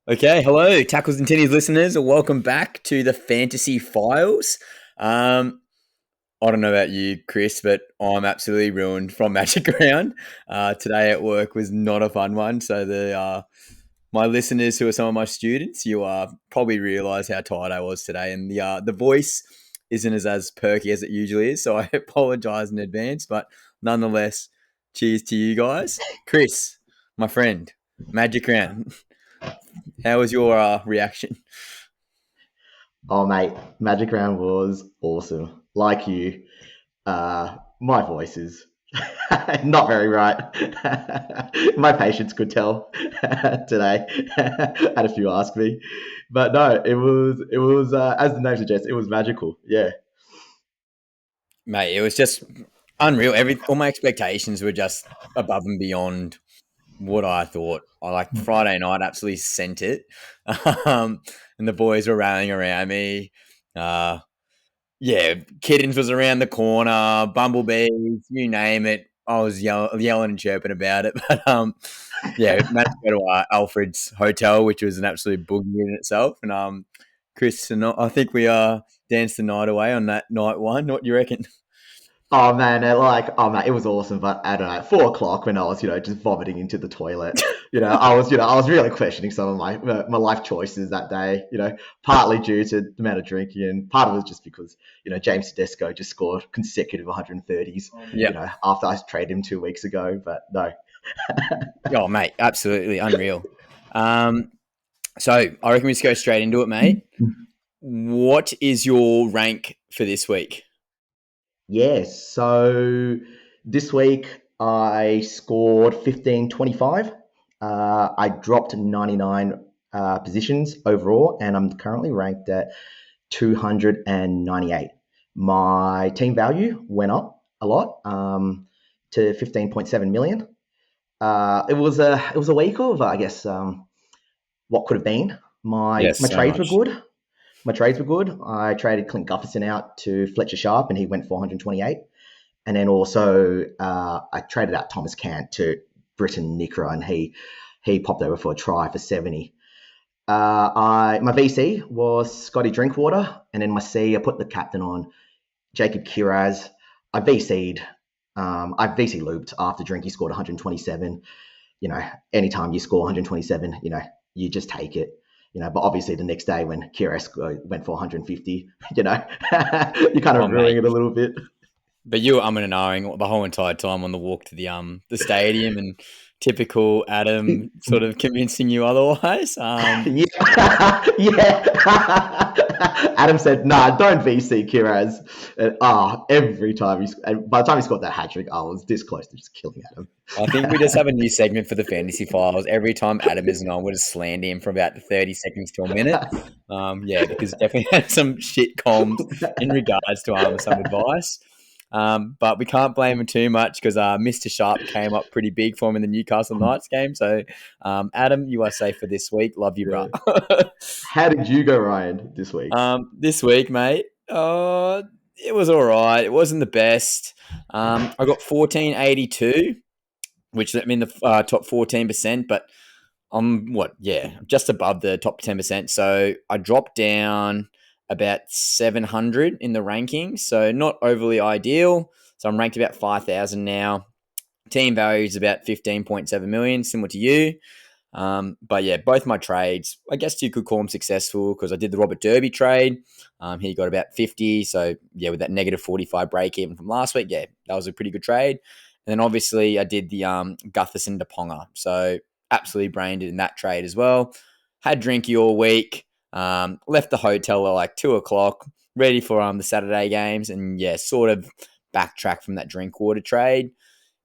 Okay, hello, Tackles and Tinnies listeners, and welcome back to the Fantasy Files. I don't know about you, Chris, but I'm absolutely ruined from Magic Round. Today at work was not a fun one, so my listeners who are some of my students, you probably realise how tired I was today, and the voice isn't as perky as it usually is, so I apologise in advance, but nonetheless, cheers to you guys. Chris, my friend, Magic Round. How was your reaction? Oh, mate, Magic Round was awesome. Like you, my voice is not very right. My patients could tell today. Had a few ask me, but no, it was as the name suggests, it was magical. Yeah. Mate, it was just unreal. All my expectations were just above and beyond what I thought. I like Friday night absolutely sent it. um, and the boys were rallying around me. Uh, yeah, Kittens was around the corner, Bumblebees, you name it. I was yelling and chirping about it. But yeah, managed to go to Alfred's hotel, which was an absolute boogie in itself. And Chris and I think we danced the night away on that night one. What do you reckon? Oh man, oh man, it was awesome. But I don't know, at 4 o'clock when I was, just vomiting into the toilet, I was really questioning some of my life choices that day. Partly due to the amount of drinking, and part of it was just because James Tedesco just scored consecutive 130s. Yeah. After I traded him 2 weeks ago, but no. Oh, mate, absolutely unreal. So I reckon we just go straight into it, mate. What is your rank for this week? Yes. So this week I scored 1525. I dropped 99 positions overall, and I'm currently ranked at 298. My team value went up a lot to 15.7 million. It was a week of, I guess, what could have been. My Yes, my so trades were much. good. My trades were good. I traded Clint Gutherson out to Fletcher Sharp, and he went 428. And then also I traded out Thomas Cant to Britton Nickra, and he popped over for a try for 70. My VC was Scotty Drinkwater, and then my C I put the captain on Jacob Kiraz. I VC'd. I VC looped after Drinky scored 127. Anytime you score 127, you just take it. But obviously the next day when Kiraz went for 150, you kind Oh, of ruining mate. it a little bit. But you were umming and ahhing the whole entire time on the walk to the stadium, and typical Adam sort of convincing you otherwise. Yeah, yeah. Adam said, "Nah, don't VC Kiraz." And every time and by the time he scored that hat trick, I was this close to just killing Adam. I think we just have a new segment for the Fantasy Files. Every time Adam isn't on, we'll just slander him for about 30 seconds to a minute. Yeah, because definitely had some shit comms in regards to some advice. But we can't blame him too much because Mr. Sharp came up pretty big for him in the Newcastle Knights game. So, Adam, you are safe for this week. Love you, bro. Yeah. How did you go, Ryan, this week? This week, mate, it was all right. It wasn't the best. I got 1482, which I'm in the top 14%, but I'm just above the top 10%. So I dropped down about 700 in the rankings. So not overly ideal. So I'm ranked about 5,000 now. Team value is about 15.7 million, similar to you. But yeah, both my trades, I guess you could call them successful because I did the Robert Derby trade. He got about 50. So yeah, with that negative 45 break even from last week, yeah, that was a pretty good trade. And then obviously I did the Gutherson to Ponga. So absolutely brained it in that trade as well. Had drinky all week. Left the hotel at like 2 o'clock, ready for the Saturday games. And yeah, sort of backtrack from that Drinkwater trade.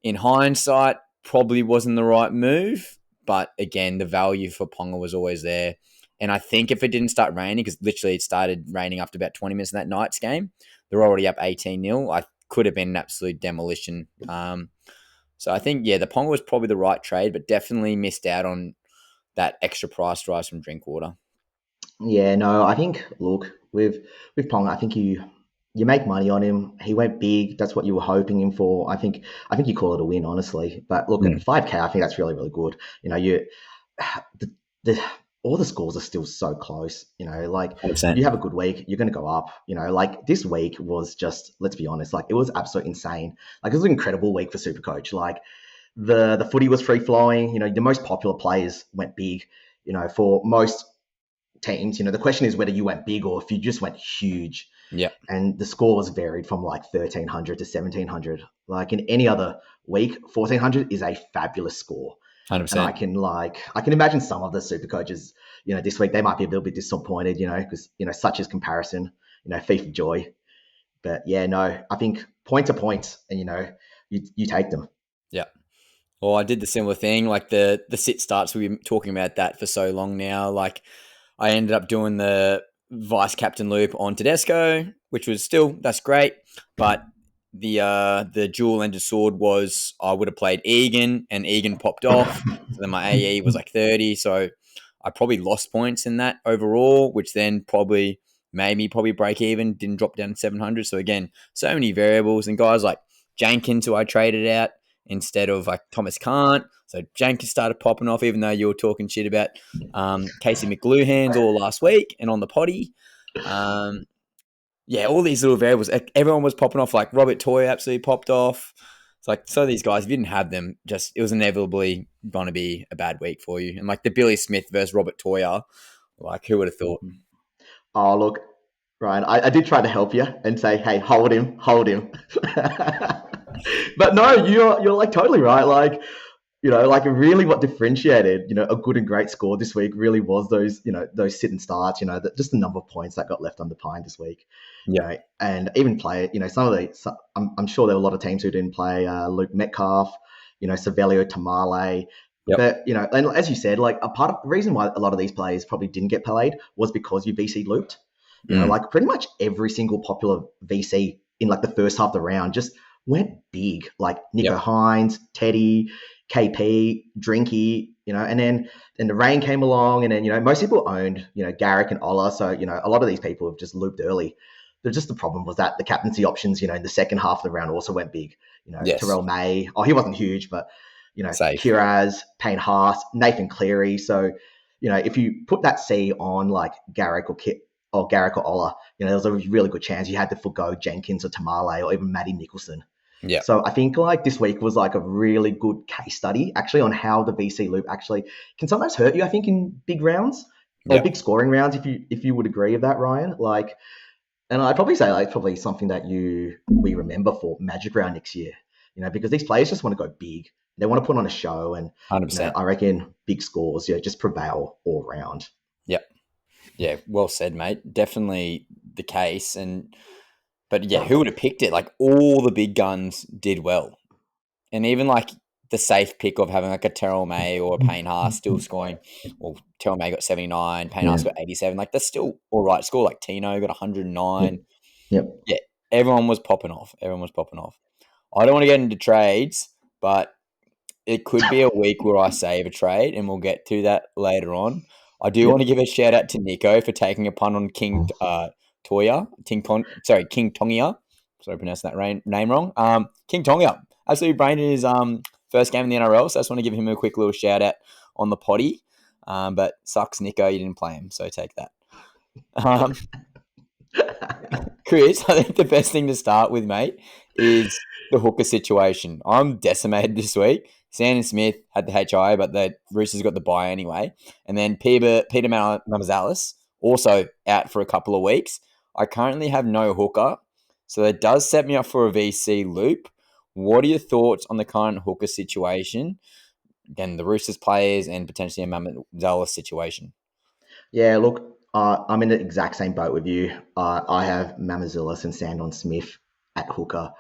In hindsight, probably wasn't the right move. But again, the value for Ponga was always there. And I think if it didn't start raining, because literally it started raining after about 20 minutes in that night's game, they're already up 18-0. I could have been an absolute demolition. So I think, yeah, the Ponga was probably the right trade, but definitely missed out on that extra price rise from Drinkwater. Yeah, no, I think look with Ponga, I think you make money on him. He went big. That's what you were hoping him for. I think you call it a win, honestly. But look, at 5K, I think that's really, really good. You the, the all the scores are still so close. Like 100%. you have a good week, you're going to go up. Like this week was just, let's be honest, like it was absolutely insane. Like it was an incredible week for SuperCoach. Like the footy was free flowing. The most popular players went big. For most teams, the question is whether you went big or if you just went huge. Yeah, And the scores varied from like 1,300 to 1,700. Like in any other week, 1,400 is a fabulous score. And 100%. I can imagine some of the super coaches, this week they might be a little bit disappointed, because such is comparison, thief of joy. But yeah, no, I think point to point, and you take them. Yeah. Well, I did the similar thing, like the sit starts. We've been talking about that for so long now. Like I ended up doing the vice captain loop on Tedesco, which was still, that's great. But the dual ended sword was I would have played Egan and Egan popped off. So then my AE was like 30. So I probably lost points in that overall, which then probably made me probably break even, didn't drop down to 700. So again, so many variables, and guys like Jenkins, who I traded out instead of like Thomas Can't. So Jenkins started popping off, even though you were talking shit about Casey McLuhan's all last week and on the potty. Yeah, all these little variables. Everyone was popping off. Like Robert Toy absolutely popped off. It's like, so these guys, if you didn't have them, just it was inevitably going to be a bad week for you. And like the Billy Smith versus Robert Toyer, like who would have thought? Oh, look, Ryan, I did try to help you and say, hey, hold him, hold him. But no, you're like totally right. Like, like really what differentiated, a good and great score this week really was those sit and starts, just the number of points that got left undefined this week. Yeah. And even play, I'm sure there were a lot of teams who didn't play Luke Metcalf, Savelio Tamale. Yep. But, and as you said, like a part of the reason why a lot of these players probably didn't get played was because you VC looped. Like pretty much every single popular VC in like the first half of the round just went big, like Nico Hines, Teddy, KP, Drinky, and then the rain came along, and then, most people owned, Garrick and Ola. So, a lot of these people have just looped early. But just the problem was that the captaincy options, in the second half of the round also went big. Yes. Terrell May, he wasn't huge, but, Safe. Kiraz, Payne Haas, Nathan Cleary. So, if you put that C on like Garrick or Garrick or Ola, there was a really good chance you had to forgo Jenkins or Tamale or even Matty Nicholson. Yeah. So I think like this week was like a really good case study actually on how the VC loop actually can sometimes hurt you, I think, in big rounds or big scoring rounds, if you would agree with that, Ryan. Like, and I'd probably say like probably something that we remember for Magic Round next year, because these players just want to go big. They want to put on a show, and 100%. I reckon big scores, just prevail all round. Yep. Yeah, well said, mate. Definitely the case. But yeah, who would have picked it? Like all the big guns did well. And even like the safe pick of having like a Terrell May or a Payne Haas still scoring. Well, Terrell May got 79, Payne Haas got 87. Like that's still all right score. Like Tino got 109. Yep. Yeah, everyone was popping off. I don't want to get into trades, but it could be a week where I save a trade, and we'll get to that later on. I do want to give a shout out to Nico for taking a punt on King Tongia. Sorry, I pronounced that name wrong. King Tongia absolutely brained in his first game in the NRL, so I just want to give him a quick little shout out on the potty. But sucks, Nico, you didn't play him, so take that. Chris, I think the best thing to start with, mate, is the hooker situation. I'm decimated this week. Sandon Smith had the HI, but the Roosters got the bye anyway. And then Peter Mamazalis also out for a couple of weeks. I currently have no hooker, so that does set me up for a VC loop. What are your thoughts on the current hooker situation? Again, the Roosters players and potentially a Mamazalis situation. Yeah, look, I'm in the exact same boat with you. I have Mamazilis and Sandon Smith at hooker.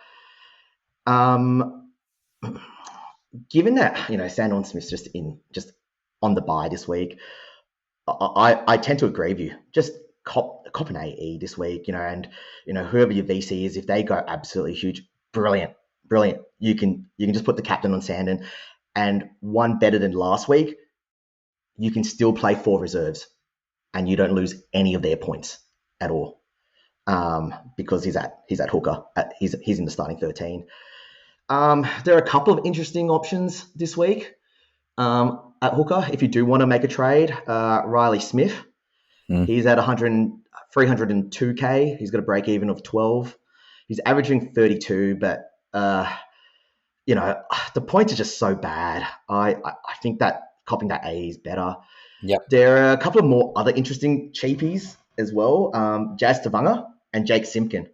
Given that Sandon Smith's just on the bye this week, I tend to agree with you. Just cop an AE this week, and whoever your VC is, if they go absolutely huge, brilliant. You can just put the captain on Sandon, and one better than last week, you can still play 4 reserves, and you don't lose any of their points at all. because he's at hooker. He's in the starting 13. There are a couple of interesting options this week at hooker. If you do want to make a trade, Riley Smith, he's at 302k. He's got a break even of 12. He's averaging 32, but the points are just so bad. I think that copying that A is better. Yep. There are a couple of more other interesting cheapies as well. Jazz Tavanga and Jake Simpkin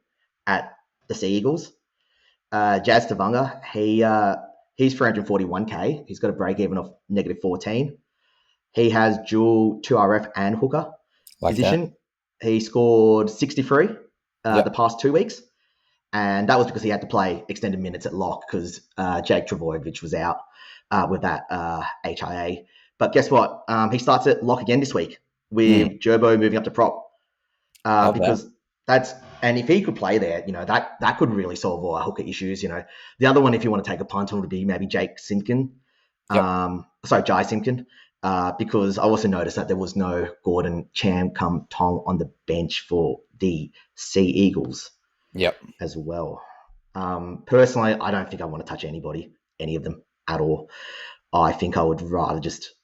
at the Sea Eagles. Jazz Tavanga, he's 341k. He's got a break even of -14. He has dual 2RF and hooker position. He scored 63 the past 2 weeks. And that was because he had to play extended minutes at lock because Jake Travojevic was out with that HIA. But guess what? He starts at lock again this week with Gerbo moving up to prop. Because and if he could play there, that could really solve all our hooker issues. The other one, if you want to take a punt on, would be maybe Jake Simpkin. Jai Simpkin. Because I also noticed that there was no Gordon Cham come Tong on the bench for the Sea Eagles. As well. Personally, I don't think I want to touch any of them at all. I think I would just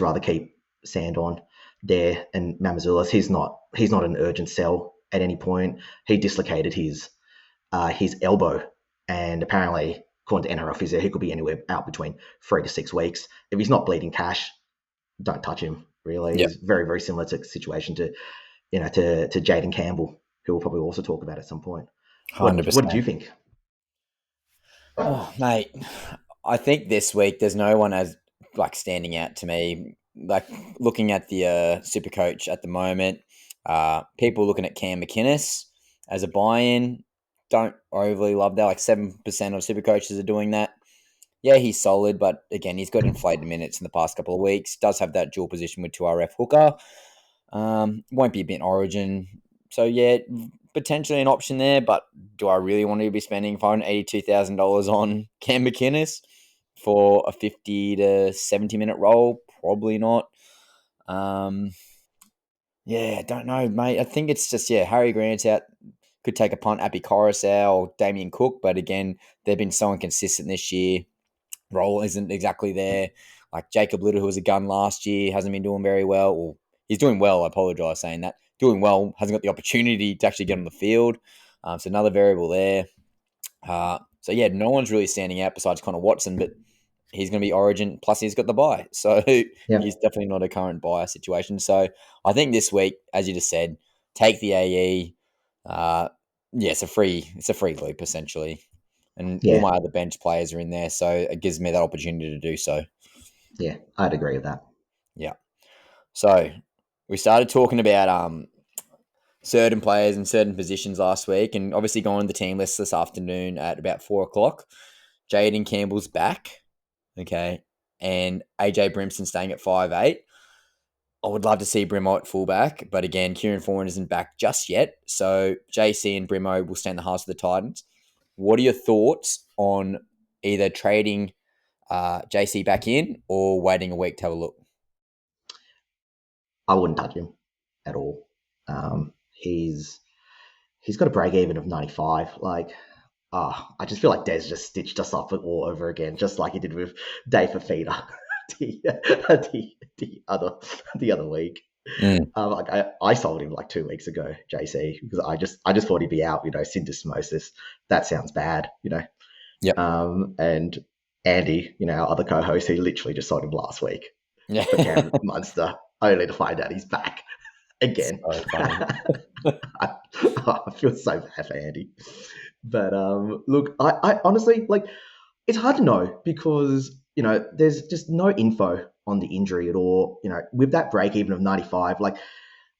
rather keep Sand on there and Mamazulis. He's not an urgent sell at any point. He dislocated his elbow, and apparently, according to NRL Physio, he could be anywhere out between 3 to 6 weeks. If he's not bleeding cash, don't touch him. Really, it's very, very similar to situation to Jaden Campbell, who we'll probably also talk about at some point. 100%. What did you think? Oh, mate, I think this week there's no one as standing out to me. Looking at the SuperCoach at the moment, people looking at Cam McInnes as a buy-in don't overly love that. 7% of SuperCoaches are doing that. Yeah, he's solid, but again, he's got inflated minutes in the past couple of weeks. Does have that dual position with 2RF hooker. Won't be a bit Origin. So, yeah, potentially an option there, but do I really want to be spending $582,000 on Cam McInnes for a 50 to 70-minute role? Probably not. I don't know, mate. I think it's just, Harry Grant's out. Could take a punt, Appy Coruscant or Damien Cook, but again, they've been so inconsistent this year. Role isn't exactly there. Jacob Little, who was a gun last year, hasn't been doing very well. Or he's doing well, I apologise saying that. Doing well, hasn't got the opportunity to actually get on the field. So another variable there. No one's really standing out besides Connor Watson, but he's going to be Origin, plus he's got the bye. So he's definitely not a current buyer situation. So I think this week, as you just said, take the AE. It's a free loop, essentially. And all my other bench players are in there, so it gives me that opportunity to do so. Yeah, I'd agree with that. Yeah. So we started talking about certain players in certain positions last week, and obviously going to the team list this afternoon at about 4:00. Jaden Campbell's back, okay, and AJ Brimson staying at 5'8". I would love to see Brimo at fullback, but again, Kieran Foran isn't back just yet, so JC and Brimo will stay in the hearts of the Titans. What are your thoughts on either trading JC back in or waiting a week to have a look? I wouldn't touch him at all. He's got a break even of 95. I just feel like Des just stitched us up all over again, just like he did with Dave Fafita the other week. I sold him 2 weeks ago, JC, because I just thought he'd be out. Syndesmosis. That sounds bad. Yep. And Andy, our other co-host, he literally just sold him last week. Yeah. For Cam Munster, only to find out he's back again. So funny. I feel so bad for Andy. But look, I honestly it's hard to know because there's just no info on the injury at all. With that break even of 95,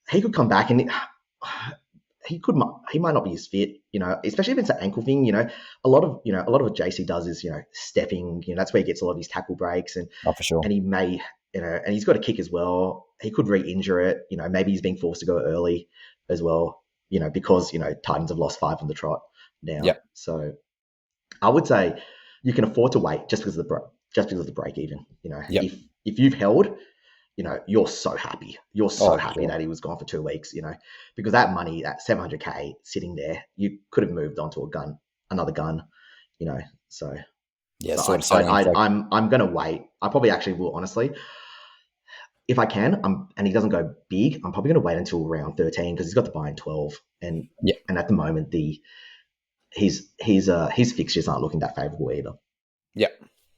he could come back and he might not be as fit. Especially if it's an ankle thing. A lot of what JC does is stepping. That's where he gets a lot of his tackle breaks and for sure. And he may and he's got a kick as well. He could re-injure it. Maybe he's being forced to go early as well. Because Titans have lost 5 on the trot now. Yep. So I would say you can afford to wait just because of the break even. Yep. If you've held you're so happy. You're so Oh, happy sure. that he was gone for 2 weeks, because that money, that 700K sitting there, you could have moved on to another gun, you know. So, Yeah, so sort of settling for. I'm gonna wait. I probably actually will, honestly, if I can. And he doesn't go big. I'm probably gonna wait until round 13 because he's got the buy in 12, and Yeah, at the moment his fixtures aren't looking that favourable either. yeah,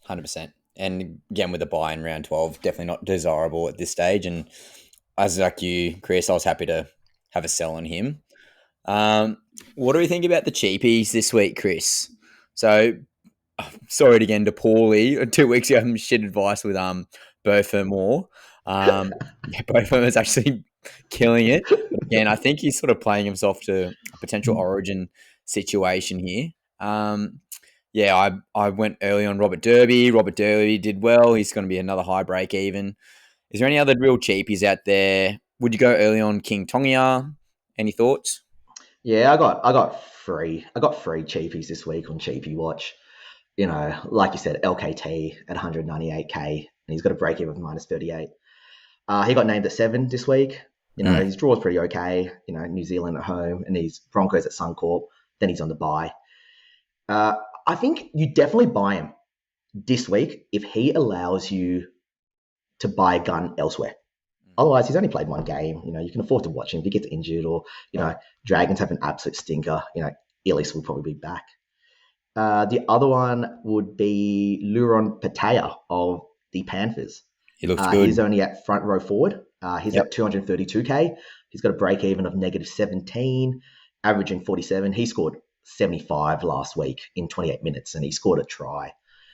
100%. And again, with the buy in round 12, definitely not desirable at this stage. And as like you, Chris, I was happy to have a sell on him. What do we think about the cheapies this week, Chris? So, sorry again to Paulie. 2 weeks ago, some shit advice with Furmore. Furmore's actually killing it. But again, I think he's sort of playing himself to a potential origin situation here. I went early on Robert Derby. Robert Derby did well. He's going to be another high break even. Is there any other real cheapies out there? Would you go early on King Tongia? Any thoughts? Yeah, I got three cheapies this week on Cheapy Watch. Like you said, LKT at 198K, and he's got a break even of minus 38. He got named at 7 this week. His draw's pretty okay. New Zealand at home, and he's Broncos at Suncorp. Then he's on the bye. I think you definitely buy him this week if he allows you to buy a gun elsewhere. Otherwise, he's only played one game. You can afford to watch him if he gets injured, or Dragons have an absolute stinker. Ellis will probably be back. The other one would be Luron Patea of the Panthers. He looks good. He's only at front row forward. He's Yep. at 232K. He's got a break even of negative 17, averaging 47. He scored 75 last week in 28 minutes, and he scored a try.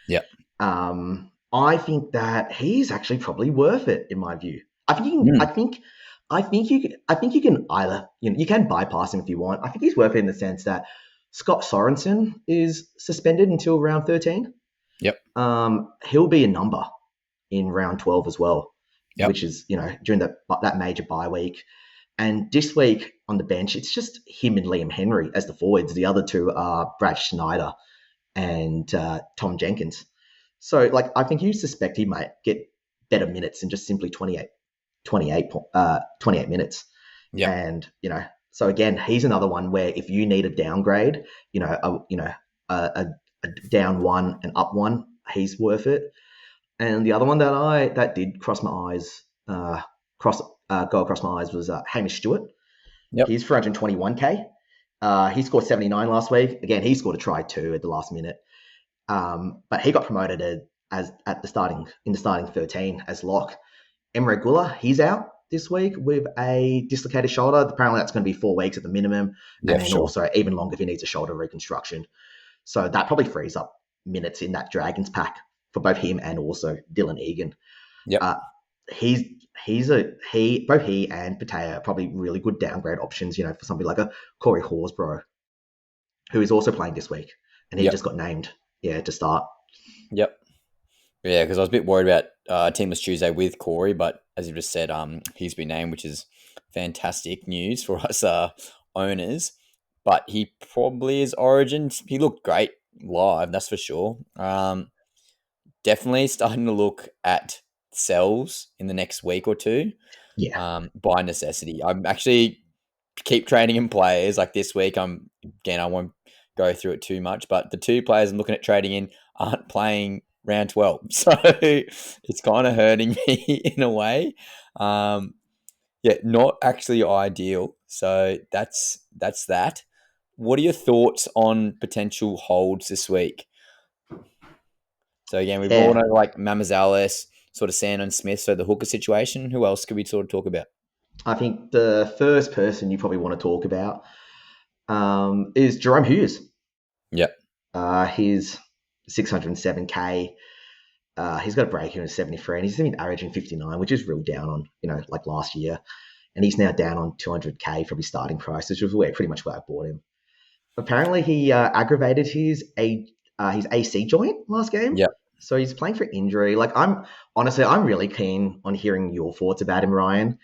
Yep. I think that he's actually probably worth it in my view. I think you can. I think you can either. You can bypass him if you want. I think he's worth it in the sense that Scott Sorensen is suspended until round 13. Yep. He'll be a number in round 12 as well, Yep. which is during that major bye week. And this week on the bench, it's just him and Liam Henry as the forwards. The other two are Brad Schneider and Tom Jenkins. So, I think you suspect he might get better minutes than just simply 28 minutes. Yeah. And, so again, he's another one where if you need a downgrade, a down one and up one, he's worth it. And the other one that did cross my eyes, go across my eyes was Hamish Stewart. Yep. He's 421K. He scored 79 last week. Again, he scored a try too at the last minute. But he got promoted in the starting 13 as lock. Emre Guler, he's out this week with a dislocated shoulder. Apparently that's going to be 4 weeks at the minimum. Yeah, and then sure. also even longer if he needs a shoulder reconstruction. So that probably frees up minutes in that Dragons pack for both him and also Dylan Egan. Yep. Both he and Patea are probably really good downgrade options, for somebody like a Corey Horsburgh, who is also playing this week. And he just got named, to start. Yep. Yeah, because I was a bit worried about Teamless Tuesday with Corey, but as you just said, he's been named, which is fantastic news for us owners. But he probably is Origin. He looked great live, that's for sure. Definitely starting to look at sells in the next week or two. Yeah. By necessity. I'm actually keep trading in players like this week. I won't go through it too much, but the 2 players I'm looking at trading in aren't playing round 12. So it's kind of hurting me in a way. Not actually ideal. So that's that. What are your thoughts on potential holds this week? So again, we've all know like Mamazales, sort of Sandon Smith, so the hooker situation. Who else could we sort of talk about? I think the first person you probably want to talk about is Jerome Hughes. Yep. He's 607K. He's got a break even of 73, and he's been averaging 59, which is real down on, like last year. And he's now down on 200K from his starting price, which was pretty much where I bought him. Apparently, he aggravated his AC joint last game. Yep. So he's playing for injury. I'm really keen on hearing your thoughts about him, Ryan.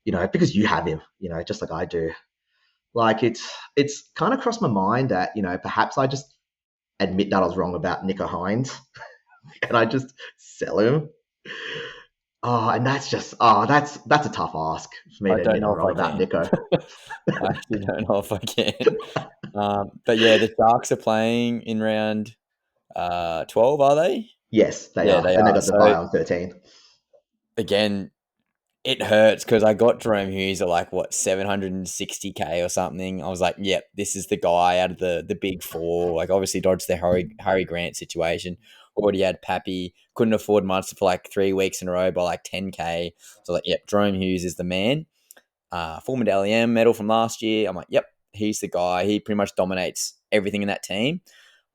Because you have him, just like I do. It's kind of crossed my mind that, perhaps I just admit that I was wrong about Nico Hines and I just sell him. Oh, and that's a tough ask for me I to don't admit I'm know if wrong I about can. Nico. I actually don't know if I can. But yeah, the Sharks are playing in round 12, are they? Yes, they Yeah, are. they Then they are. got the So bye on 13. again, it hurts because I got Jerome Hughes at like what 760K or something. I was like, yep, this is the guy out of the big four. Like obviously dodged the Harry Grant situation. Already had Pappy, couldn't afford Munster for like 3 weeks in a row by like 10K. So like, yep, Jerome Hughes is the man. Full medallion medal from last year. I'm like, yep, he's the guy. He pretty much dominates everything in that team.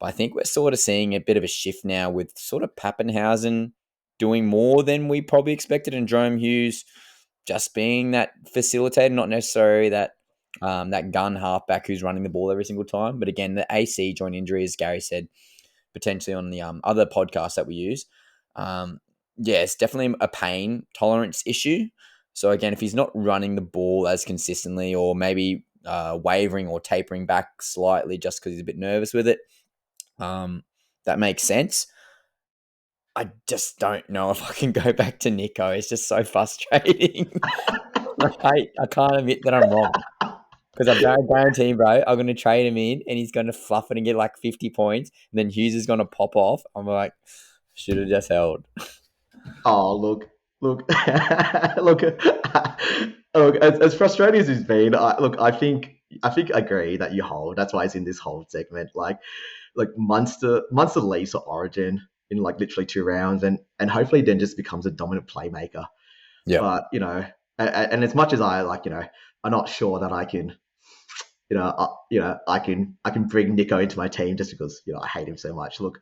But I think we're sort of seeing a bit of a shift now with sort of Pappenhausen doing more than we probably expected, and Jerome Hughes just being that facilitator, not necessarily that gun halfback who's running the ball every single time. But again, the AC joint injury, as Gary said, potentially on the other podcast that we use. Yeah, it's definitely a pain tolerance issue. So again, if he's not running the ball as consistently, or maybe wavering or tapering back slightly just because he's a bit nervous with it, that makes sense. I just don't know if I can go back to Nico. It's just so frustrating. I can't admit that I'm wrong. Because I'm guaranteeing, bro, I'm going to trade him in and he's going to fluff it and get like 50 points. And then Hughes is going to pop off. I'm like, should have just held. Oh, look, look, look. As frustrating as it's been, I think I agree that you hold. That's why it's in this whole segment. Like Munster leaves for Origin in like literally 2 rounds, and hopefully then just becomes a dominant playmaker. Yep. But and as much as I I'm not sure that I can, I can bring Nico into my team just because I hate him so much. Look,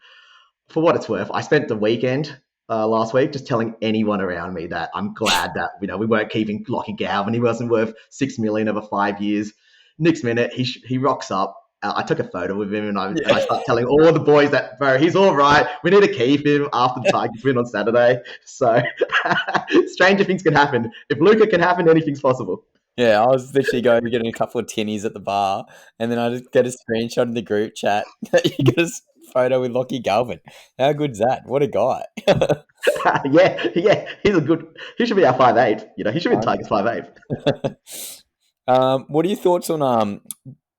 for what it's worth, I spent the weekend last week just telling anyone around me that I'm glad that we weren't keeping Lockie Galvin. He wasn't worth 6 million over 5 years. Next minute, he rocks up. I took a photo with him and I Yeah. start telling all the boys that, bro, he's all right. We need to keep him after the Tigers win on Saturday. So stranger things can happen. If Luca can happen, anything's possible. Yeah, I was literally going to getting a couple of tinnies at the bar, and then I just get a screenshot in the group chat that you got a photo with Lockie Galvin. How good's that? What a guy. Yeah, he's a good. He should be our 5'8". He should be the Tigers 5'8". What are your thoughts on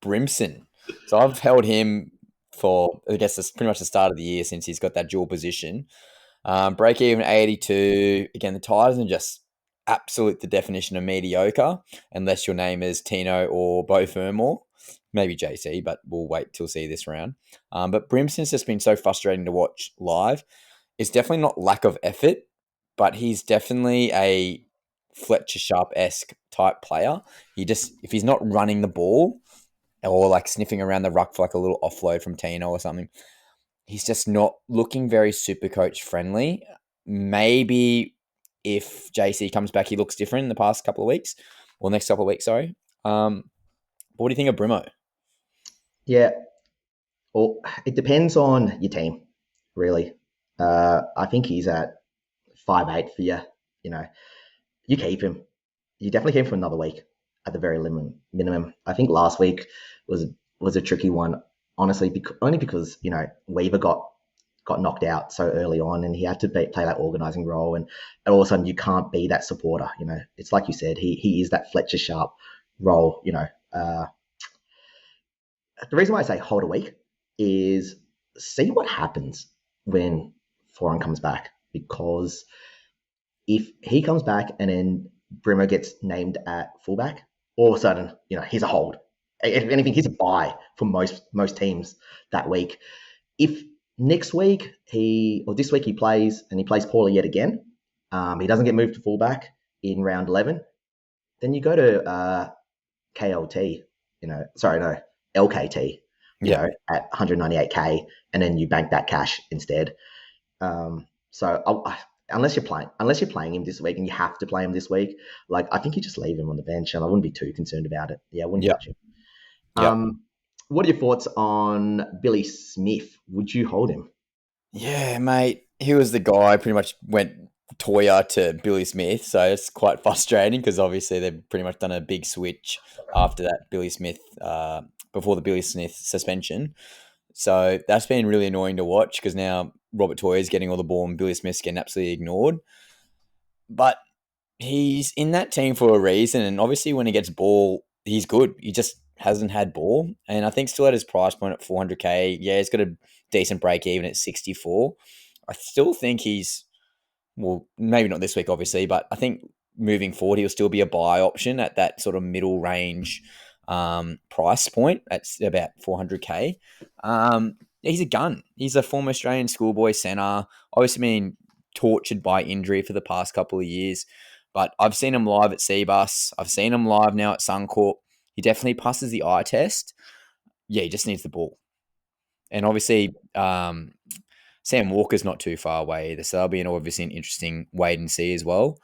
Brimson? So I've held him for, I guess, that's pretty much the start of the year since he's got that dual position. Break even 82. Again, the Titans are just absolute the definition of mediocre, unless your name is Tino or Bo Furmore. Maybe JC, but we'll wait till see this round. But Brimson's just been so frustrating to watch live. It's definitely not lack of effort, but he's definitely a Fletcher Sharp-esque type player. If he's not running the ball or like sniffing around the ruck for like a little offload from Tino or something, he's just not looking very super coach friendly. Maybe if JC comes back, he looks different in the past couple of weeks, or next couple of weeks, sorry. What do you think of Brimo? Yeah, well, it depends on your team, really. I think he's at 5'8" for you. You know, you keep him. You definitely keep him for another week at the very minimum. I think last week was was a tricky one, honestly, only because Weaver got knocked out so early on, and he had to play that organising role, and all of a sudden you can't be that supporter. It's like you said, he is that Fletcher Sharp role. The reason why I say hold a week is see what happens when Foran comes back, because if he comes back and then Brimmer gets named at fullback, all of a sudden, he's a hold. If anything, he's a buy for most teams that week. If next week or this week he plays and he plays poorly yet again, he doesn't get moved to fullback in round 11, then you go to KLT, sorry, no, LKT, Yeah. at 198K, and then you bank that cash instead. So unless you're playing him this week and you have to play him this week, like I think you just leave him on the bench, and I wouldn't be too concerned about it. Yeah, I wouldn't Yep. touch him. Yep. What are your thoughts on Billy Smith? Would you hold him? Yeah, mate. He was the guy pretty much went Toya to Billy Smith. So it's quite frustrating because obviously they've pretty much done a big switch after that Billy Smith, before the Billy Smith suspension. So that's been really annoying to watch because now Robert Toya is getting all the ball and Billy Smith's getting absolutely ignored. but he's in that team for a reason, and obviously when he gets ball, he's good. He just hasn't had ball, and I think still at his price point at 400k, yeah, he's got a decent break even at 64. I still think he's, well, maybe not this week, obviously, but I think moving forward, he'll still be a buy option at that sort of middle range price point. That's about 400k. He's a gun. He's a former Australian schoolboy centre. Obviously, been tortured by injury for the past couple of years, but I've seen him live at Seabus. I've seen him live now at Suncorp. He definitely passes the eye test. Yeah, he just needs the ball. And obviously, Sam Walker's not too far away either, so that'll be obviously an interesting wait and see as well.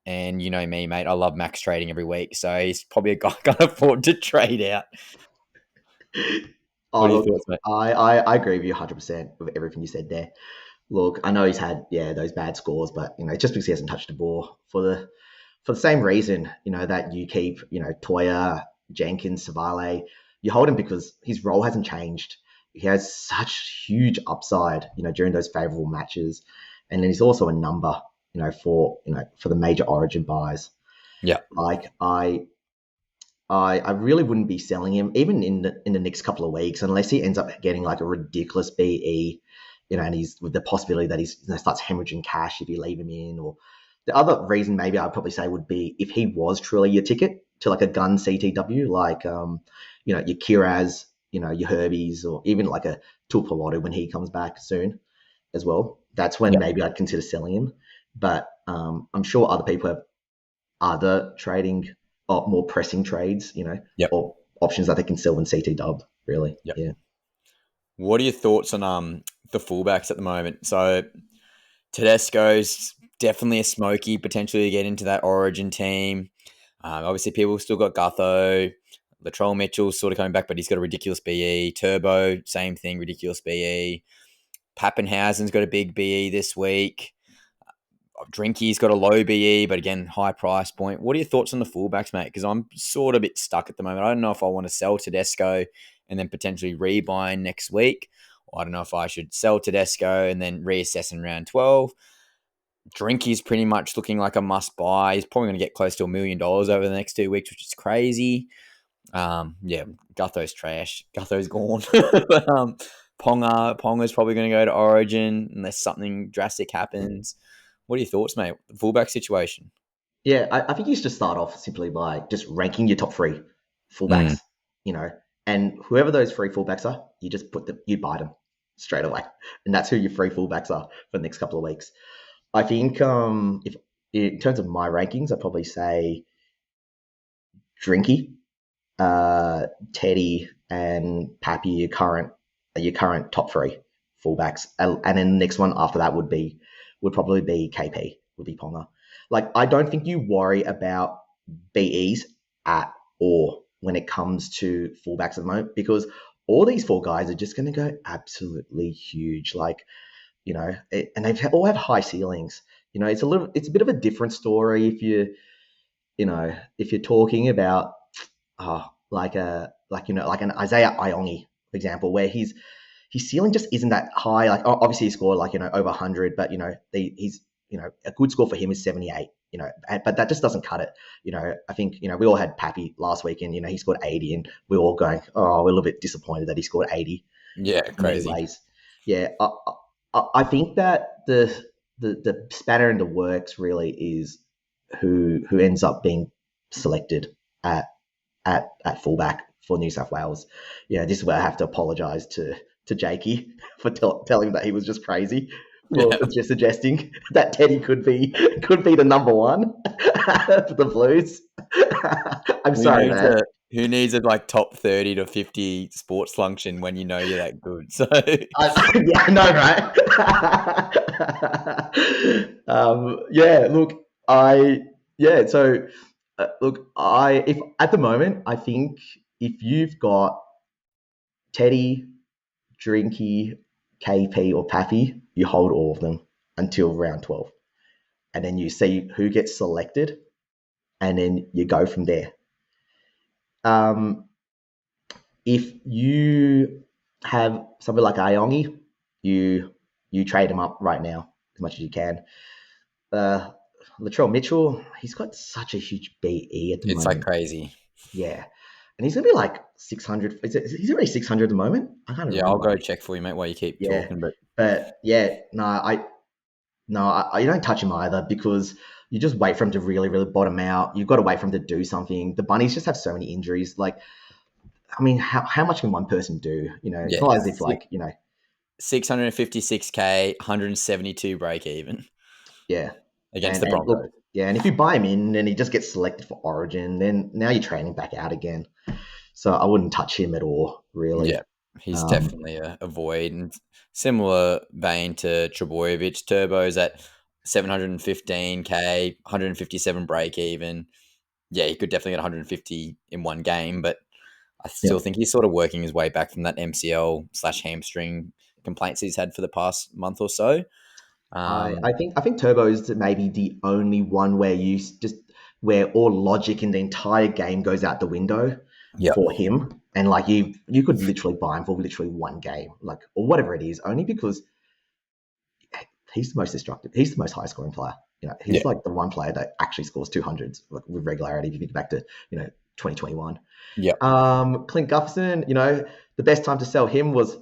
And you know me, mate, I love max trading every week, so he's probably a guy I can't afford to trade out. Oh, What are your look, thoughts, mate? I agree with you 100% with everything you said there. Look, I know he's had those bad scores, but just because he hasn't touched the ball for the same reason, that you keep Toya, Jenkins, Savale, you hold him because his role hasn't changed. He has such huge upside, during those favourable matches, and then he's also a number, for the major Origin buys. Yeah, Like I really wouldn't be selling him even in the next couple of weeks unless he ends up getting like a ridiculous BE, and he's with the possibility that he's starts hemorrhaging cash if you leave him in. Or the other reason maybe I'd probably say would be if he was truly your ticket to like a gun CTW, like your Kiraz, your Herbies, or even like a Tulpaloto when he comes back soon as well. That's when yeah, maybe I'd consider selling him. But I'm sure other people have other trading or more pressing trades, yeah, or options that they can sell in CT dub, really. yeah. Yeah. What are your thoughts on the fullbacks at the moment? So Tedesco's definitely a smoky, potentially to get into that Origin team. Obviously, people still got Gutho. Latrell Mitchell's sort of coming back, but he's got a ridiculous BE. Turbo, same thing, ridiculous BE. Pappenhausen's got a big BE this week. Drinky's got a low BE, but again, high price point. What are your thoughts on the fullbacks, mate? Because I'm sort of a bit stuck at the moment. I don't know if I want to sell Tedesco and then potentially rebuy next week. Or I don't know if I should sell Tedesco and then reassess in round 12. Drinky's pretty much looking like a must buy. He's probably going to get close to $1 million over the next 2 weeks, which is crazy. Yeah, Gutho's trash. Gutho's gone. But, Ponga's probably going to go to Origin unless something drastic happens. What are your thoughts, mate? The fullback situation. Yeah, I think you should start off simply by just ranking your top three fullbacks, Mm. you know, and whoever those three fullbacks are, you buy them straight away. And that's who your three fullbacks are for the next couple of weeks. I think if in terms of my rankings, I'd probably say Drinky, Teddy, and Pappy, your current top three fullbacks, and then the next one after that would probably be KP, would be Ponga. Like I don't think you worry about BEs at all when it comes to fullbacks at the moment because all these four guys are just going to go absolutely huge. Like and they all have high ceilings. It's a bit of a different story if you're talking about like an Isaiah Iongi, for example, where his ceiling just isn't that high. Like obviously he scored like over 100, but he's a good score for him is 78. But that just doesn't cut it. I think we all had Pappy last week, and he scored 80, and we're all going, oh, we're a little bit disappointed that he scored 80. Yeah, In many crazy. ways. Yeah, I think that the spanner in the works really is who ends up being selected at fullback for New South Wales. This is where I have to apologise to Jakey for telling him that he was just crazy for Yeah. just suggesting that Teddy could be the number one for the Blues. I'm Who sorry, needs man. a who needs a like top 30 to 50 sports function when you know you're that good? So Yeah, I know, right? Yeah, look, so look, if at the moment, I think if you've got Teddy, Drinky, KP, or Pappy, you hold all of them until round 12. And then you see who gets selected, and then you go from there. Um, if you have something like Iongi, you trade him up right now as much as you can. Uh, Latrell Mitchell, he's got such a huge BE at the It's moment. like crazy. Yeah. And he's going to be like 600. He's already 600 at the moment? I can't Yeah, remember. I'll go check for you, mate, while you keep Yeah. talking. But But yeah, you don't touch him either because you just wait for him to really, really bottom out. You've got to wait for him to do something. The Bunnies just have so many injuries. Like, I mean, how much can one person do? It's yeah, not as if like, 656K, 172 break even yeah. against And the and Broncos. look, yeah, and if you buy him in and he just gets selected for Origin, then now you're training back out again. So I wouldn't touch him at all, really. Yeah, he's Um, definitely a void. And similar vein to Trebojevic, Turbo's at 715K, 157 break even. Yeah, he could definitely get 150 in one game, but I yeah. still think he's sort of working his way back from that MCL/hamstring complaints he's had for the past month or so. I think Turbo is maybe the only one where where all logic in the entire game goes out the window Yeah, for him, and like you could literally buy him for literally one game, like or whatever it is, only because he's the most destructive. He's the most high scoring player. He's yeah, like the one player that actually scores 200s like, with regularity. If you think back to 2021. yeah, Clint Gufferson, the best time to sell him was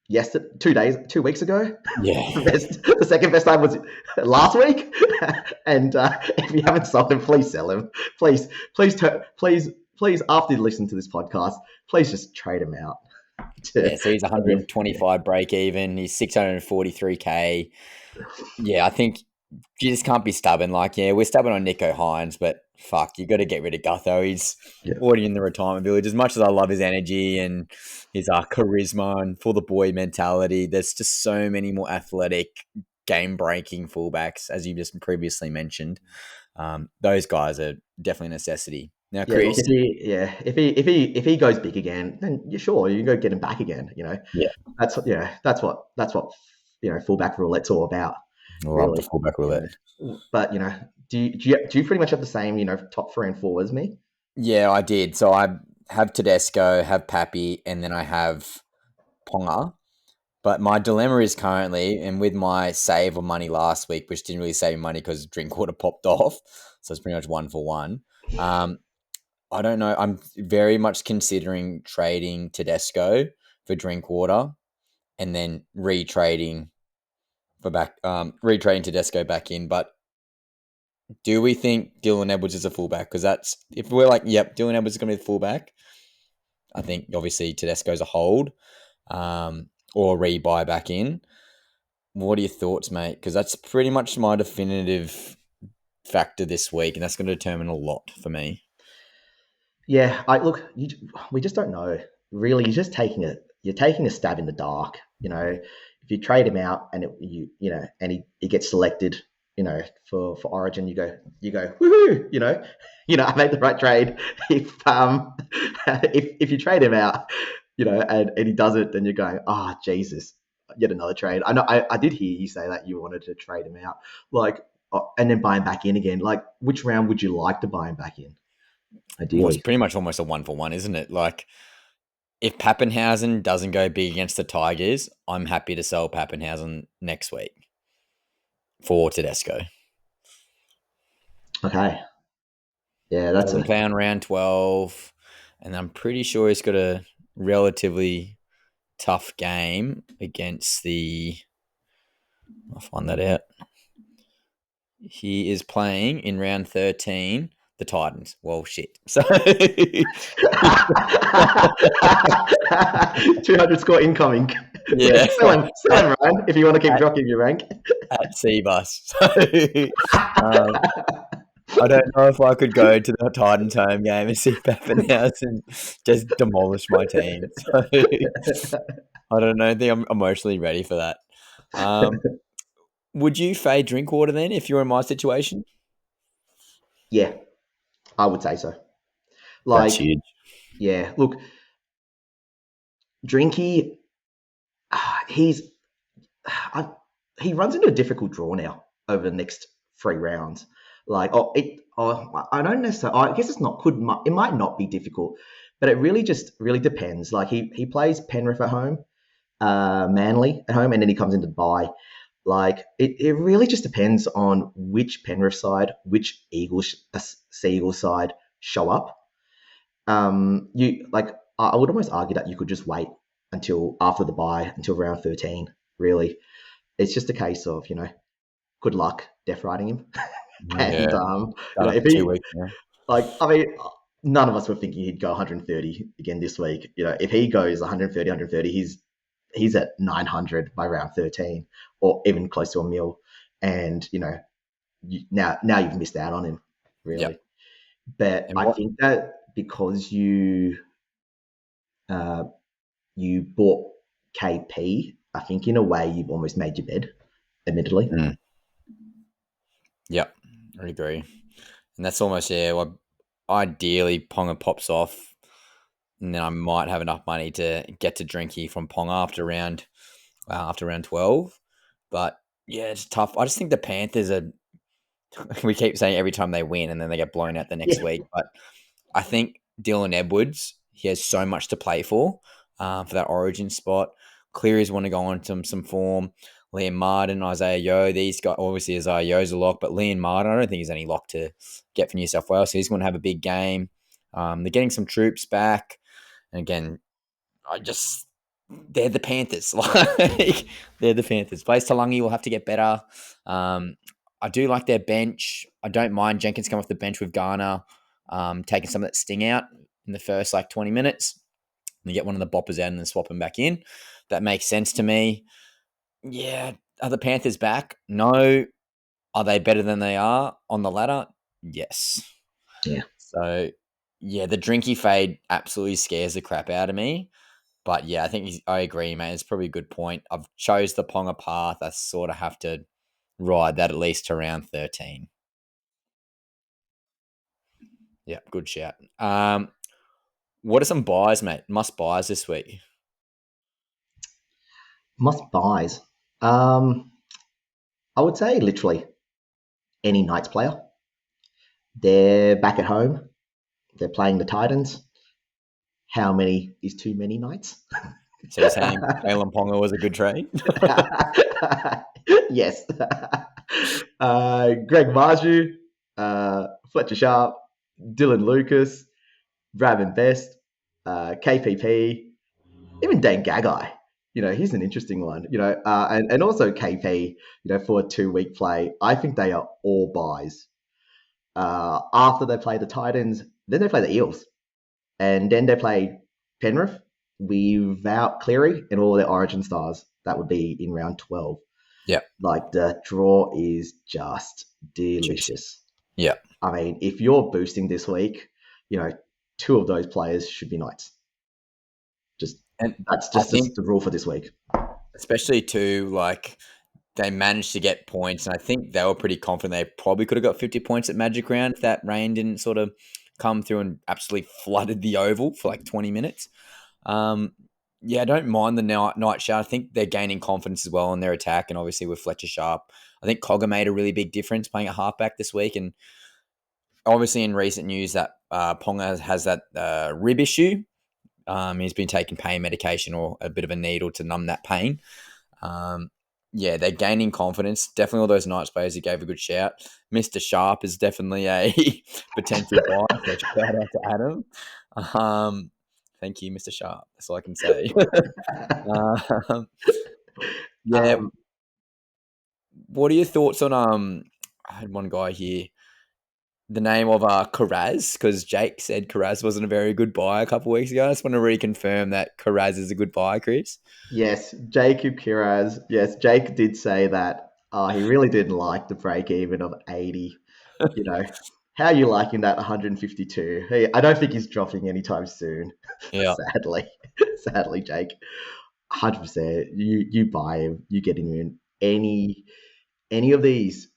yesterday, 2 weeks ago. yeah. The second best time was last week. And if you haven't sold him, please sell him. Please, after you listen to this podcast, please just trade him out. Yeah, so he's 125 break even. He's 643K. Yeah, I think you just can't be stubborn. Like, yeah, we're stubborn on Nico Hines, but fuck, you got to get rid of Gutho. He's Yeah. already in the retirement village. As much as I love his energy and his charisma and for the boy mentality, there's just so many more athletic, game breaking fullbacks, as you just previously mentioned. Those guys are definitely a necessity. Now, Yeah, look, Chris. if he goes big again, then you're sure you can go get him back again. Yeah, That's what fullback roulette's all about, I love the really. fullback roulette. But do you pretty much have the same top 3 and 4 as me? Yeah, I did. So I have Tedesco, have Pappy, and then I have Ponga. But my dilemma is currently, and with my save of money last week, which didn't really save money because Drinkwater popped off, so it's pretty much 1-for-1. I don't know. I'm very much considering trading Tedesco for Drinkwater, and then retrading Tedesco back in. But do we think Dylan Edwards is a fullback? Because if we're like, yep, Dylan Edwards is going to be the fullback. I think obviously Tedesco's a hold, or a rebuy back in. What are your thoughts, mate? Because that's pretty much my definitive factor this week, and that's going to determine a lot for me. Yeah, we just don't know. Really, you're taking a stab in the dark. If you trade him out and he gets selected, for Origin, you go woohoo, I made the right trade. If you trade him out, and he does it, then you're going, Jesus, yet another trade. I know I did hear you say that you wanted to trade him out, like, and then buy him back in again. Like, which round would you like to buy him back in? Well, it's Ideally. pretty much almost a 1-for-1, isn't it? Like, if Pappenhausen doesn't go big against the Tigers, I'm happy to sell Pappenhausen next week for Tedesco. Okay. Yeah, that's Doesn't play on round 12, and I'm pretty sure he's got a relatively tough game against I'll find that out. He is playing in round 13 the Titans. Well, shit. So 200 score incoming. yeah, Sell him, Ryan, if you want to keep dropping your rank. at Seabus. So I don't know if I could go to the Titans home game and see Pappenhausen just demolish my team. So I don't know. I think I'm emotionally ready for that. Would you fade Drinkwater then if you're in my situation? Yeah, I would say so. That's Like, huge. yeah, look, Drinky, he runs into a difficult draw now over the next 3 rounds. Like, I don't necessarily. I guess it's not. It might not be difficult, but it really depends. Like, he plays Penrith at home, Manly at home, and then he comes into bye. Like it really just depends on which Penrith side, which Sea Eagles side show up. You like I would almost argue that you could just wait until after the bye, until round 13. Really, it's just a case of good luck death riding him, and Yeah, done it if for 2 weeks he now. like, I mean, none of us were thinking he'd go 130 again this week. If he goes 130, 130, he's at 900 by round 13, or even close to a mil. And now you've missed out on him, Yeah, really. But and I what? think that because uh, you bought KP, I think in a way you've almost made your bed, admittedly. Mm, yeah, I agree. And that's almost well, ideally Ponga pops off, and then I might have enough money to get to Drinky from Ponga after round 12. But yeah, it's tough. I just think the Panthers are. We keep saying every time they win, and then they get blown out the next Yeah, week. But I think Dylan Edwards, he has so much to play for that origin spot. Cleary's want to go on to some form. Liam Martin, Isaiah Yeo, these guys, obviously Isaiah Yeo's a lock, but Liam Martin, I don't think he's any lock to get for New South Wales. So he's going to have a big game. They're getting some troops back. And again, they're the Panthers. Like, they're the Panthers. Blaze Talangi will have to get better. I do like their bench. I don't mind Jenkins coming off the bench with Garner, taking some of that sting out in the first 20 minutes. And you get one of the boppers out and then swap him back in. That makes sense to me. Yeah. Are the Panthers back? No. Are they better than they are on the ladder? Yes. yeah, So, yeah, the Drinky fade absolutely scares the crap out of me. But yeah, I agree, mate. It's probably a good point. I've chose the Ponga path. I sort of have to ride that at least to round 13. Yeah, good shout. What are some buys, mate? Must buys this week. must buys. Um, I would say literally any Knights player. They're back at home. They're playing the Titans. How many is too many Knights? So you're saying Kalen Ponga was a good trade? Yes. Greg Marju, Fletcher Sharp, Dylan Lucas, Bradman Best, KPP, even Dane Gagai. He's an interesting one. And also KP. For a 2 week play, I think they are all buys. After they play the Titans, then they play the Eels, and then they play Penrith without Cleary and all their Origin stars. That would be in round 12. Yeah. Like the draw is just Juicy. delicious. Yeah. I mean, if you're boosting this week, two of those players should be Knights. And That's I just think, the rule for this week. especially too, they managed to get points, and I think they were pretty confident they probably could have got 50 points at Magic Round if that rain didn't sort of come through and absolutely flooded the oval for 20 minutes. Yeah, I don't mind the night shot. I think they're gaining confidence as well in their attack, and obviously with Fletcher Sharp, I think Cogger made a really big difference playing a halfback this week, and obviously in recent news that Ponga has that rib issue. He's been taking pain medication or a bit of a needle to numb that pain. Yeah, they're gaining confidence. Definitely all those Knights players, he gave a good shout. Mr. Sharp is definitely a potential buy. So shout out to Adam. Thank you, Mr. Sharp. That's all I can say. um, yeah, Um, what are your thoughts on I had one guy here. The name of Karaz, because Jake said Karaz wasn't a very good buy a couple of weeks ago. I just want to reconfirm that Karaz is a good buy, Chris. yes, Jacob Kiraz. Yes, Jake did say that he really didn't like the break even of 80. How are you liking that 152? Hey, I don't think he's dropping anytime soon. Yeah. Sadly, sadly, Jake, 100%. You buy him. You get him in any of these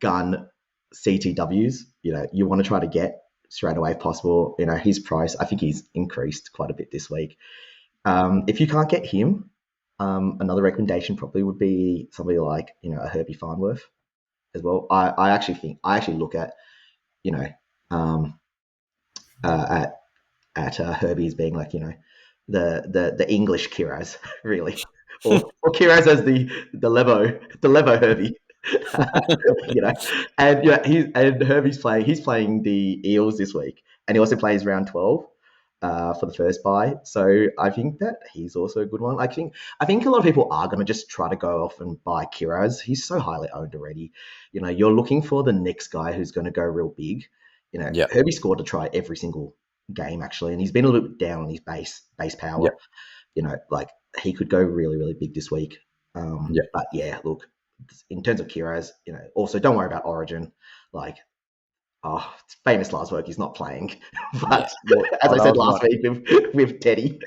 gun CTWs. You want to try to get straight away if possible. His price. I think he's increased quite a bit this week. If you can't get him, another recommendation probably would be somebody like a Herbie Farnworth as well. I actually look at um, at Herbie as being like the English Kiraz really. or Kiraz as the Levo Herbie. you know, and He's playing the Eels this week, and he also plays round 12 for the first bye. So I think that he's also a good one. I think a lot of people are going to just try to go off and buy Kiraz. He's so highly owned already. You're looking for the next guy who's going to go real big. Yep. Herbie scored to try every single game actually, and he's been a little bit down on his base power. Yep. Like he could go really really big this week. Yep. But yeah, look, in terms of Kiraz, also don't worry about Origin. Like, it's famous last work. He's not playing, but as I said last week with Teddy.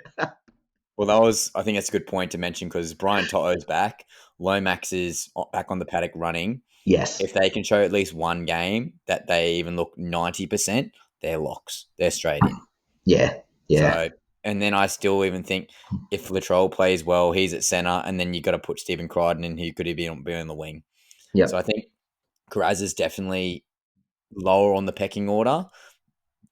Well, I think that's a good point to mention because Brian To'o's back. Lomax is back on the paddock running. Yes. If they can show at least one game that they even look 90%, they're locks. They're straight in. Yeah. So, and then I still even think if Latrell plays well, he's at centre, and then you got to put Stephen Crichton in, who could be on the wing. Yeah. So I think Carraz is definitely lower on the pecking order.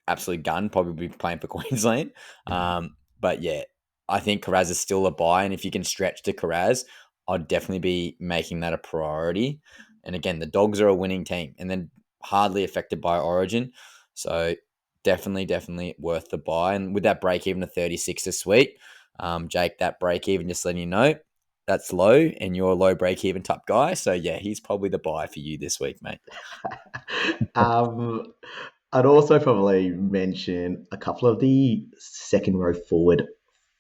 Absolute gun, probably playing for Queensland. But yeah, I think Carraz is still a buy, and if you can stretch to Carraz, I'd definitely be making that a priority. And again, the Dogs are a winning team, and then hardly affected by Origin, so definitely worth the buy. And with that break even of 36 this week, Jake, that break even, just letting you know, that's low, and you're a low break even type guy. So yeah, he's probably the buy for you this week, mate. I'd also probably mention a couple of the second row forward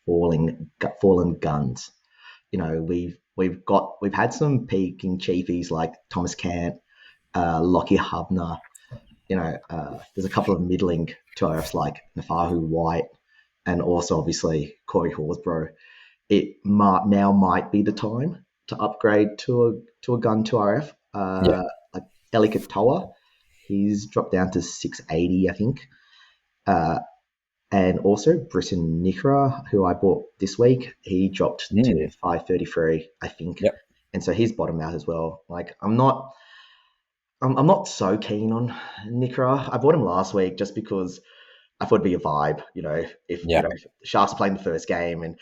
fallen guns. We've had some peaking cheapies like Thomas Cant, Lockie Hubner. There's a couple of middling TRFs like Nafahu White, and also obviously Corey Horsburgh. It might be the time to upgrade to a gun 2RF. Like Eli Katoa, he's dropped down to 680, I think. And also Britton Nikra, who I bought this week, he dropped to 533, I think. Yep. And so he's bottomed out as well. Like I'm not so keen on Nikra. I bought him last week just because I thought it'd be a vibe. If Sharks are playing the first game, and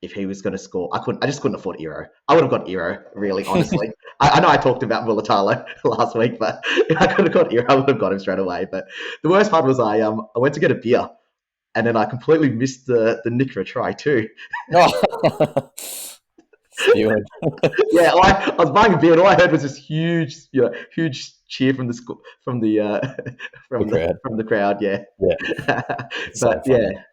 if he was going to score, I just couldn't afford Eero. I would have got Eero, really, honestly. I know I talked about Mulatalo last week, but if I could have got Eero, I would have got him straight away. But the worst part was I went to get a beer, and then I completely missed the Nikra try too. Yeah, I was buying a beer, and all I heard was this huge cheer from the crowd. Yeah. But yeah.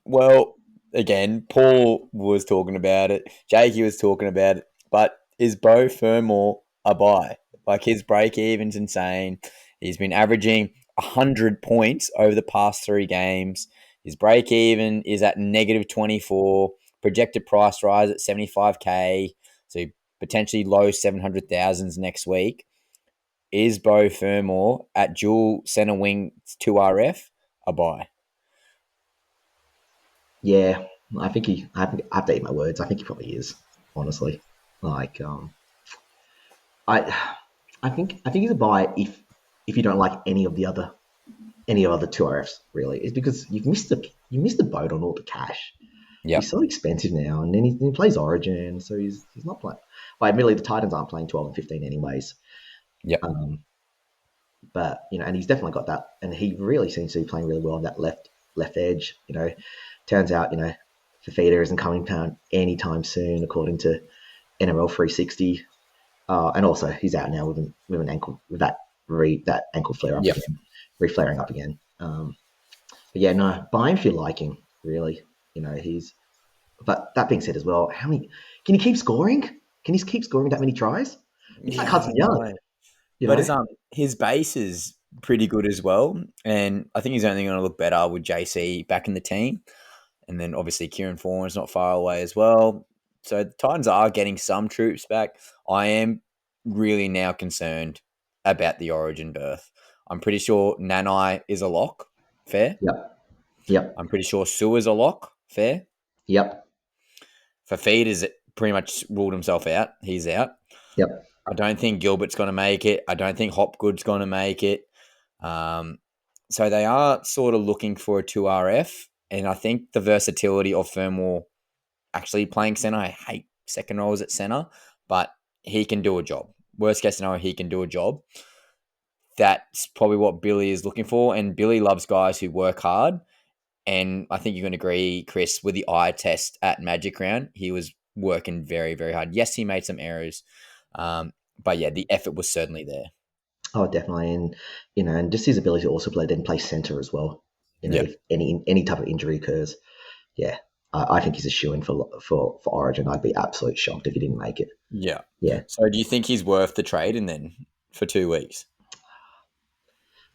Well, again, Paul was talking about it. Jakey was talking about it. But is Bo Furmore a buy? Like, his break even's insane. He's been averaging 100 points over the past 3 games. His break even is at -24. Projected price rise at 75K. So potentially low 700,000s next week. Is Bo Furmore at dual centre wing 2RF a buy? Yeah, I think I have to eat my words. I think he probably is, honestly. Like, I think he's a buy if you don't like any of the other 2RFs, really. It's because you missed the boat on all the cash. Yep. He's so expensive now, and then he plays Origin, so he's not playing. Well, admittedly, the Titans aren't playing 12 and 15 anyways. Yep. But and he's definitely got that, and he really seems to be playing really well on that left edge. Turns out Fafita isn't coming down anytime soon, according to NRL 360. And also he's out now with an ankle, with that ankle flare up again, reflaring up again. But yeah, no, buy him if you like him, really. But that being said as well, can he keep scoring? Can he keep scoring that many tries? It's like Hudson Young. But his base is pretty good as well. And I think he's only going to look better with JC back in the team. And then obviously Kieran Furmore is not far away as well. So the Titans are getting some troops back. I am really now concerned about the Origin berth. I'm pretty sure Nanai is a lock. Fair? Yep. I'm pretty sure Sua's a lock. Fair? Yep. Fafita's pretty much ruled himself out. He's out. Yep. I don't think Gilbert's going to make it. I don't think Hopgood's going to make it. So they are sort of looking for a 2RF, and I think the versatility of Furmore actually playing center. I hate second rows at center, but he can do a job. Worst case scenario, he can do a job. That's probably what Billy is looking for. And Billy loves guys who work hard. And I think you can agree, Chris, with the eye test at Magic Round, he was working very, very hard. Yes, he made some errors. But yeah, the effort was certainly there. Oh, definitely. And, and just his ability to also play center as well. Yeah. If any type of injury occurs. Yeah. I think he's a shoo-in for Origin. I'd be absolutely shocked if he didn't make it. Yeah. Yeah. So do you think he's worth the trade and then for 2 weeks?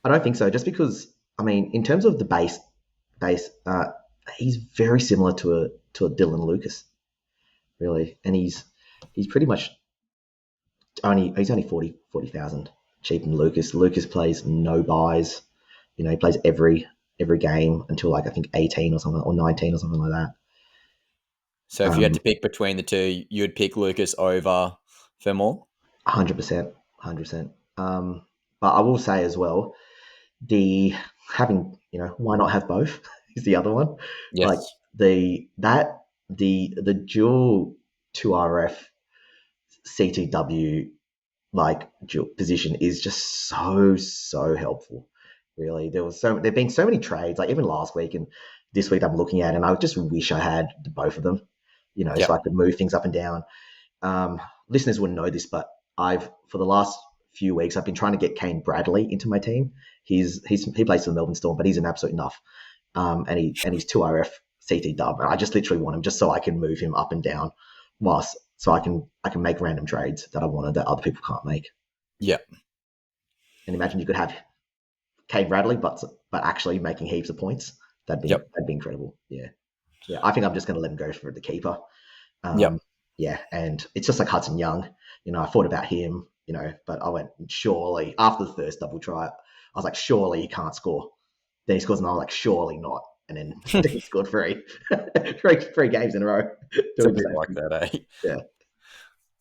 I don't think so. Just because, in terms of the base, he's very similar to a Dylan Lucas, really, and he's pretty much only 40,000 cheaper than Lucas. Lucas plays no buys, he plays every game until I think 18 or something, or 19 or something like that. So if you had to pick between the two, you'd pick Lucas over Furmore? 100%. But I will say as well, why not have both is the other one. Yes. Like the dual 2RF CTW dual position is just so helpful. Really, there've been so many trades, like even last week and this week I'm looking at, and I just wish I had both of them, so I could move things up and down. Listeners wouldn't know this, but for the last few weeks I've been trying to get Kane Bradley into my team. He plays for the Melbourne Storm, but he's an absolute nuff. And he's 2RF CT dub, and I just literally want him just so I can move him up and down, so I can make random trades that I wanted that other people can't make. Yeah. And imagine you could have Kane Bradley, but actually making heaps of points. That'd be incredible. Yeah. I think I'm just going to let him go for the keeper. Yeah, and it's just like Hudson Young. I thought about him. But I went, surely after the first double try, I was like, surely he can't score. Then he scores, and I was like, surely not. And then he scored three games in a row. It's a bit like that, eh? Yeah.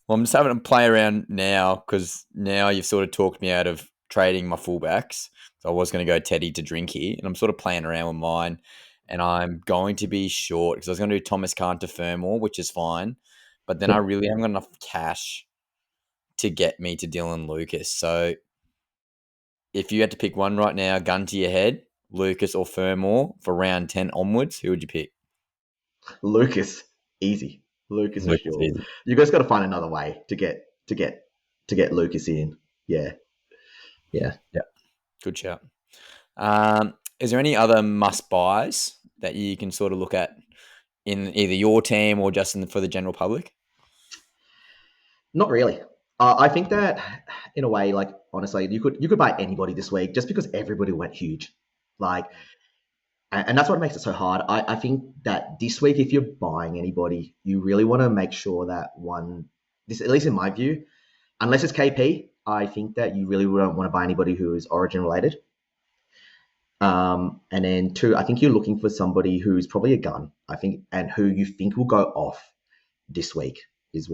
Well, I'm just having to play around now because now you've sort of talked me out of trading my fullbacks. So I was going to go Teddy to Drinky, and I'm sort of playing around with mine. And I'm going to be short because I was going to do Thomas Kahn to Furmore, which is fine. But then I really haven't got enough cash to get me to Dylan Lucas. So if you had to pick one right now, gun to your head, Lucas or Furmore for round 10 onwards, who would you pick? Lucas, easy. Lucas for sure. Easy. You guys got to find another way to get Lucas in. Yeah. Good shout. Is there any other must buys that you can sort of look at in either your team or just for the general public? Not really. I think that in a way, honestly, you could buy anybody this week just because everybody went huge. And that's what makes it so hard. I think that this week, if you're buying anybody, you really want to make sure that at least in my view, unless it's KP, I think that you really don't want to buy anybody who is Origin related. And then 2, I think you're looking for somebody who's probably a gun, I think, and who you think will go off this week is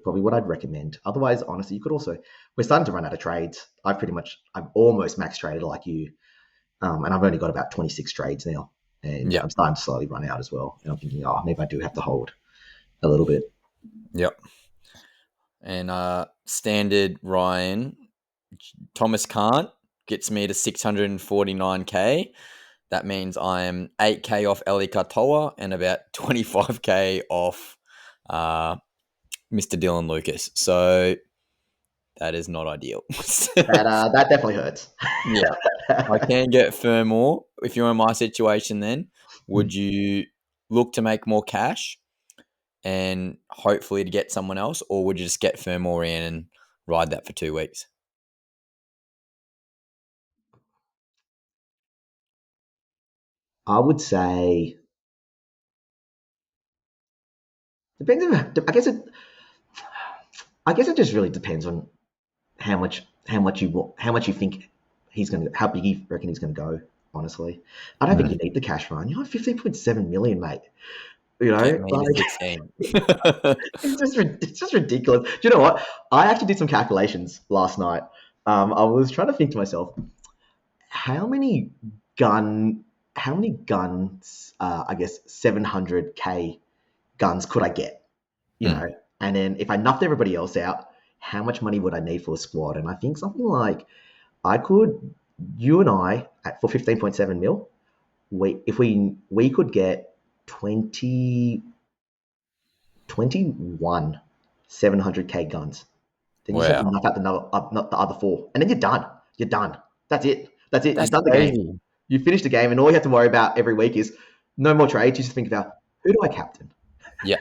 probably what I'd recommend. Otherwise, honestly, you could also, we're starting to run out of trades. I've almost max traded like you. And I've only got about 26 trades now, and I'm starting to slowly run out as well. And I'm thinking, maybe I do have to hold a little bit. Yep. And standard Ryan, Thomas Kahn gets me to 649k. That means I am 8k off Eli Katoa and about 25k off Mr. Dylan Lucas. So that is not ideal. That definitely hurts. Yeah. I can get Furmore. If you're in my situation then, would you look to make more cash and hopefully to get someone else, or would you just get Furmore in and ride that for 2 weeks? I would say depends on, I guess it just really depends on how much you think he's going to, how big you reckon he's going to go. Honestly, I don't think you need the cash run. You're on 15.7 million, mate. It's just ridiculous. Do you know what? I actually did some calculations last night. I was trying to think to myself, how many guns, I guess 700k guns could I get? You know, and then if I nuffed everybody else out, how much money would I need for a squad? And I think something like you and I, for 15.7 mil, we could get 21 700k guns. Then you just have to knock out not the other 4, and then you're done. You're done. That's it. You've done the game. You finished the game, and all you have to worry about every week is no more trades. You just think about, who do I captain? Yeah.